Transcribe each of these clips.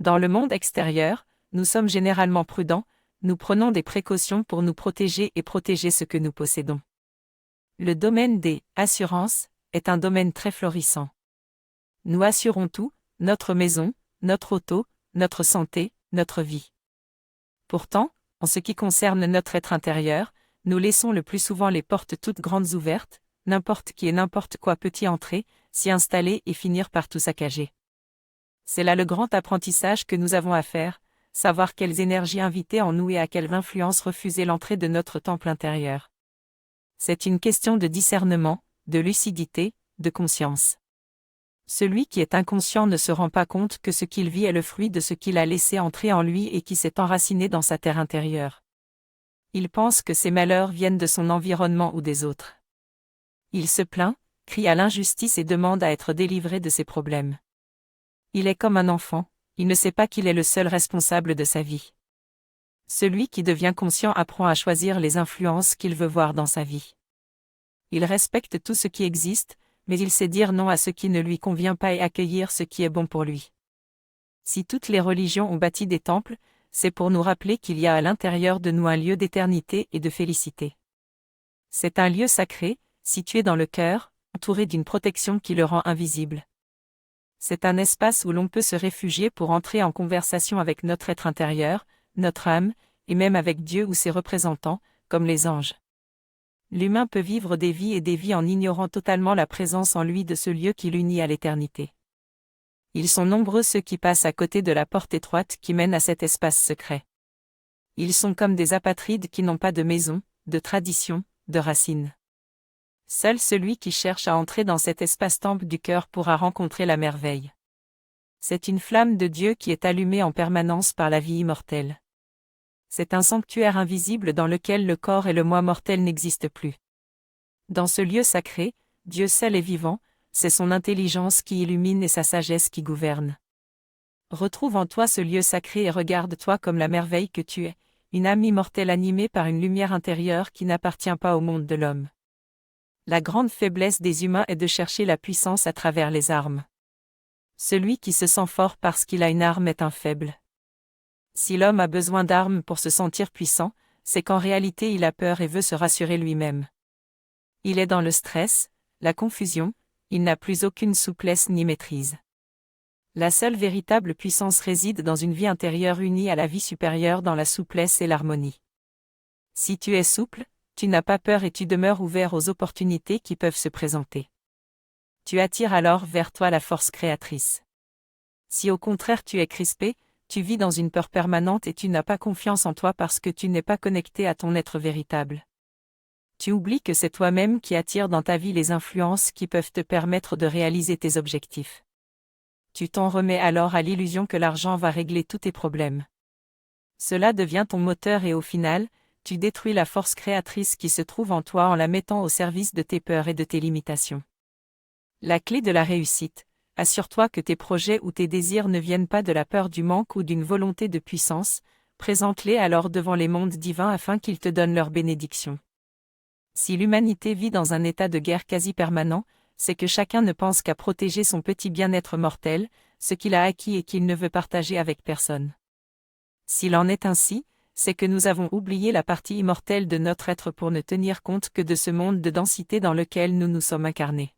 Dans le monde extérieur, nous sommes généralement prudents, nous prenons des précautions pour nous protéger et protéger ce que nous possédons. Le domaine des assurances est un domaine très florissant. Nous assurons tout, notre maison, notre auto, notre santé, notre vie. Pourtant, en ce qui concerne notre être intérieur, nous laissons le plus souvent les portes toutes grandes ouvertes, n'importe qui et n'importe quoi peut y entrer, s'y installer et finir par tout saccager. C'est là le grand apprentissage que nous avons à faire, savoir quelles énergies inviter en nous et à quelle influence refuser l'entrée de notre temple intérieur. C'est une question de discernement, de lucidité, de conscience. Celui qui est inconscient ne se rend pas compte que ce qu'il vit est le fruit de ce qu'il a laissé entrer en lui et qui s'est enraciné dans sa terre intérieure. Il pense que ses malheurs viennent de son environnement ou des autres. Il se plaint, crie à l'injustice et demande à être délivré de ses problèmes. Il est comme un enfant, il ne sait pas qu'il est le seul responsable de sa vie. Celui qui devient conscient apprend à choisir les influences qu'il veut voir dans sa vie. Il respecte tout ce qui existe, mais il sait dire non à ce qui ne lui convient pas et accueillir ce qui est bon pour lui. Si toutes les religions ont bâti des temples, c'est pour nous rappeler qu'il y a à l'intérieur de nous un lieu d'éternité et de félicité. C'est un lieu sacré, situé dans le cœur, entouré d'une protection qui le rend invisible. C'est un espace où l'on peut se réfugier pour entrer en conversation avec notre être intérieur, notre âme, et même avec Dieu ou ses représentants, comme les anges. L'humain peut vivre des vies et des vies en ignorant totalement la présence en lui de ce lieu qui l'unit à l'éternité. Ils sont nombreux ceux qui passent à côté de la porte étroite qui mène à cet espace secret. Ils sont comme des apatrides qui n'ont pas de maison, de tradition, de racines. Seul celui qui cherche à entrer dans cet espace-temple du cœur pourra rencontrer la merveille. C'est une flamme de Dieu qui est allumée en permanence par la vie immortelle. C'est un sanctuaire invisible dans lequel le corps et le moi mortel n'existent plus. Dans ce lieu sacré, Dieu seul est vivant, c'est son intelligence qui illumine et sa sagesse qui gouverne. Retrouve en toi ce lieu sacré et regarde-toi comme la merveille que tu es, une âme immortelle animée par une lumière intérieure qui n'appartient pas au monde de l'homme. La grande faiblesse des humains est de chercher la puissance à travers les armes. Celui qui se sent fort parce qu'il a une arme est un faible. Si l'homme a besoin d'armes pour se sentir puissant, c'est qu'en réalité il a peur et veut se rassurer lui-même. Il est dans le stress, la confusion, il n'a plus aucune souplesse ni maîtrise. La seule véritable puissance réside dans une vie intérieure unie à la vie supérieure dans la souplesse et l'harmonie. Si tu es souple, tu n'as pas peur et tu demeures ouvert aux opportunités qui peuvent se présenter. Tu attires alors vers toi la force créatrice. Si au contraire tu es crispé, tu vis dans une peur permanente et tu n'as pas confiance en toi parce que tu n'es pas connecté à ton être véritable. Tu oublies que c'est toi-même qui attires dans ta vie les influences qui peuvent te permettre de réaliser tes objectifs. Tu t'en remets alors à l'illusion que l'argent va régler tous tes problèmes. Cela devient ton moteur et au final, tu détruis la force créatrice qui se trouve en toi en la mettant au service de tes peurs et de tes limitations. La clé de la réussite, assure-toi que tes projets ou tes désirs ne viennent pas de la peur du manque ou d'une volonté de puissance, présente-les alors devant les mondes divins afin qu'ils te donnent leur bénédiction. Si l'humanité vit dans un état de guerre quasi permanent, c'est que chacun ne pense qu'à protéger son petit bien-être mortel, ce qu'il a acquis et qu'il ne veut partager avec personne. S'il en est ainsi, c'est que nous avons oublié la partie immortelle de notre être pour ne tenir compte que de ce monde de densité dans lequel nous nous sommes incarnés.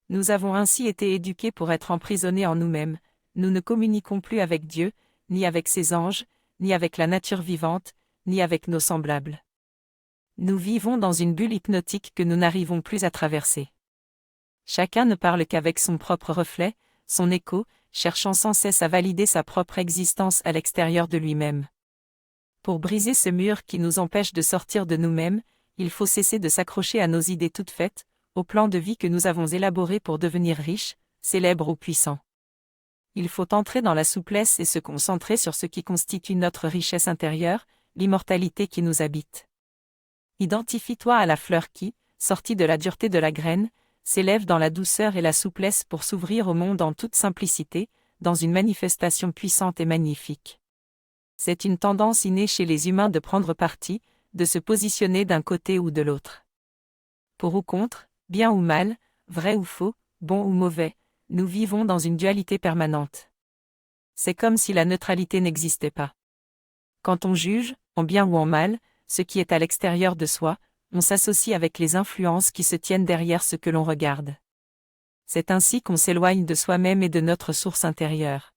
Nous avons ainsi été éduqués pour être emprisonnés en nous-mêmes, nous ne communiquons plus avec Dieu, ni avec ses anges, ni avec la nature vivante, ni avec nos semblables. Nous vivons dans une bulle hypnotique que nous n'arrivons plus à traverser. Chacun ne parle qu'avec son propre reflet, son écho, cherchant sans cesse à valider sa propre existence à l'extérieur de lui-même. Pour briser ce mur qui nous empêche de sortir de nous-mêmes, il faut cesser de s'accrocher à nos idées toutes faites, au plan de vie que nous avons élaboré pour devenir riches, célèbres ou puissants. Il faut entrer dans la souplesse et se concentrer sur ce qui constitue notre richesse intérieure, l'immortalité qui nous habite. Identifie-toi à la fleur qui, sortie de la dureté de la graine, s'élève dans la douceur et la souplesse pour s'ouvrir au monde en toute simplicité, dans une manifestation puissante et magnifique. C'est une tendance innée chez les humains de prendre parti, de se positionner d'un côté ou de l'autre. Pour ou contre, bien ou mal, vrai ou faux, bon ou mauvais, nous vivons dans une dualité permanente. C'est comme si la neutralité n'existait pas. Quand on juge, en bien ou en mal, ce qui est à l'extérieur de soi, on s'associe avec les influences qui se tiennent derrière ce que l'on regarde. C'est ainsi qu'on s'éloigne de soi-même et de notre source intérieure.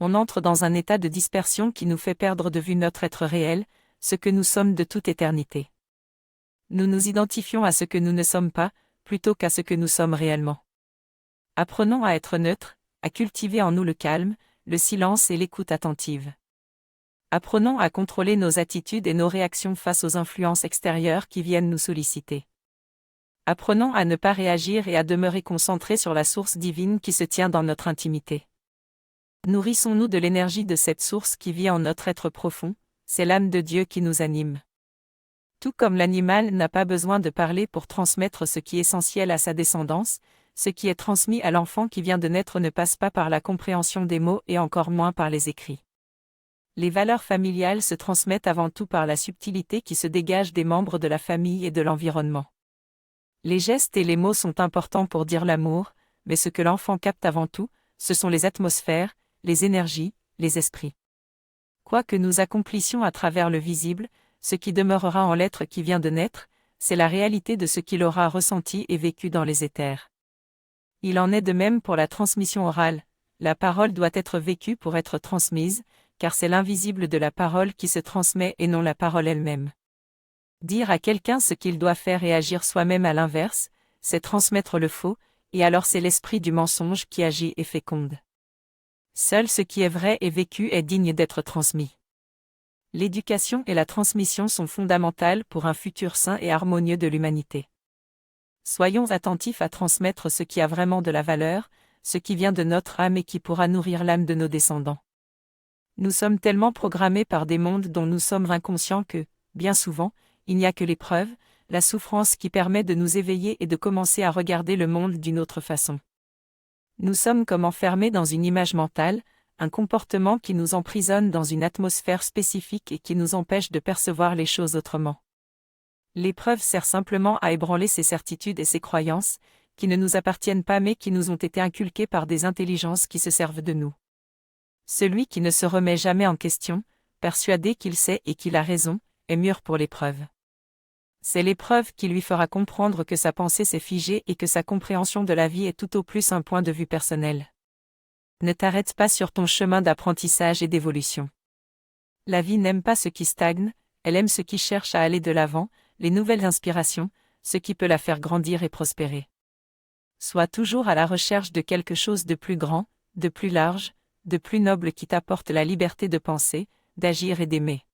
On entre dans un état de dispersion qui nous fait perdre de vue notre être réel, ce que nous sommes de toute éternité. Nous nous identifions à ce que nous ne sommes pas, plutôt qu'à ce que nous sommes réellement. Apprenons à être neutres, à cultiver en nous le calme, le silence et l'écoute attentive. Apprenons à contrôler nos attitudes et nos réactions face aux influences extérieures qui viennent nous solliciter. Apprenons à ne pas réagir et à demeurer concentrés sur la source divine qui se tient dans notre intimité. Nourrissons-nous de l'énergie de cette source qui vit en notre être profond, c'est l'âme de Dieu qui nous anime. Tout comme l'animal n'a pas besoin de parler pour transmettre ce qui est essentiel à sa descendance, ce qui est transmis à l'enfant qui vient de naître ne passe pas par la compréhension des mots et encore moins par les écrits. Les valeurs familiales se transmettent avant tout par la subtilité qui se dégage des membres de la famille et de l'environnement. Les gestes et les mots sont importants pour dire l'amour, mais ce que l'enfant capte avant tout, ce sont les atmosphères, les énergies, les esprits. Quoi que nous accomplissions à travers le visible, ce qui demeurera en l'être qui vient de naître, c'est la réalité de ce qu'il aura ressenti et vécu dans les éthers. Il en est de même pour la transmission orale, la parole doit être vécue pour être transmise, car c'est l'invisible de la parole qui se transmet et non la parole elle-même. Dire à quelqu'un ce qu'il doit faire et agir soi-même à l'inverse, c'est transmettre le faux, et alors c'est l'esprit du mensonge qui agit et féconde. Seul ce qui est vrai et vécu est digne d'être transmis. L'éducation et la transmission sont fondamentales pour un futur sain et harmonieux de l'humanité. Soyons attentifs à transmettre ce qui a vraiment de la valeur, ce qui vient de notre âme et qui pourra nourrir l'âme de nos descendants. Nous sommes tellement programmés par des mondes dont nous sommes inconscients que, bien souvent, il n'y a que l'épreuve, la souffrance qui permet de nous éveiller et de commencer à regarder le monde d'une autre façon. Nous sommes comme enfermés dans une image mentale, un comportement qui nous emprisonne dans une atmosphère spécifique et qui nous empêche de percevoir les choses autrement. L'épreuve sert simplement à ébranler ces certitudes et ces croyances, qui ne nous appartiennent pas mais qui nous ont été inculquées par des intelligences qui se servent de nous. Celui qui ne se remet jamais en question, persuadé qu'il sait et qu'il a raison, est mûr pour l'épreuve. C'est l'épreuve qui lui fera comprendre que sa pensée s'est figée et que sa compréhension de la vie est tout au plus un point de vue personnel. Ne t'arrête pas sur ton chemin d'apprentissage et d'évolution. La vie n'aime pas ce qui stagne, elle aime ce qui cherche à aller de l'avant, les nouvelles inspirations, ce qui peut la faire grandir et prospérer. Sois toujours à la recherche de quelque chose de plus grand, de plus large, de plus noble qui t'apporte la liberté de penser, d'agir et d'aimer.